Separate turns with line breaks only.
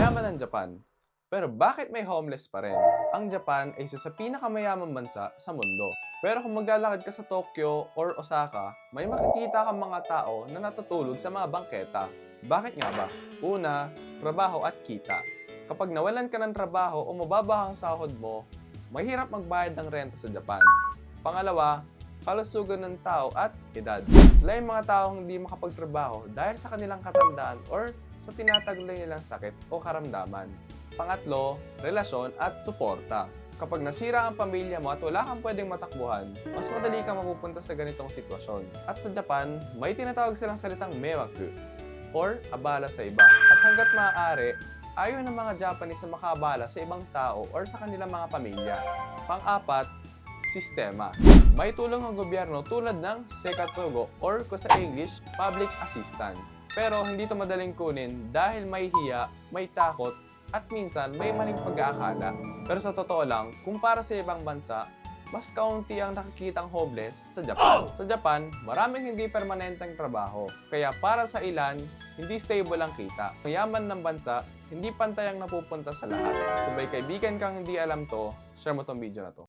Mayaman ang Japan. Pero bakit may homeless pa rin? Ang Japan ay isa sa pinakamayamang bansa sa mundo. Pero kung maglalakad ka sa Tokyo or Osaka, may makikita kang mga tao na natutulog sa mga bangketa. Bakit nga ba? Una, trabaho at kita. Kapag nawalan ka ng trabaho o mababa ang sahod mo, mahirap magbayad ng renta sa Japan. Pangalawa, kalusugan ng tao at edad. Sila yung mga taong hindi makapagtrabaho dahil sa kanilang katandaan or sa tinataglay nilang sakit o karamdaman. Pangatlo, relasyon at suporta. Kapag nasira ang pamilya mo at wala kang pwedeng matakbuhan, mas madali kang mapupunta sa ganitong sitwasyon. At sa Japan, may tinatawag silang salitang mewaku or abala sa iba. At hanggat maaari, ayaw ng mga Japanese na makabala sa ibang tao or sa kanilang mga pamilya. Pang-apat, sistema. May tulong ang gobyerno tulad ng Sekatsugo or kung sa English, Public Assistance. Pero hindi ito madaling kunin dahil may hiya, may takot, at minsan may maling pag-aakala. Pero sa totoo lang, kumpara sa ibang bansa, mas kaunti ang nakikitang homeless sa Japan. Sa Japan, maraming hindi permanenteng trabaho. Kaya para sa ilan, hindi stable ang kita. Mayaman ng bansa, hindi pantay ang napupunta sa lahat. Kung may kaibigan kang hindi alam to, share mo tong video na to.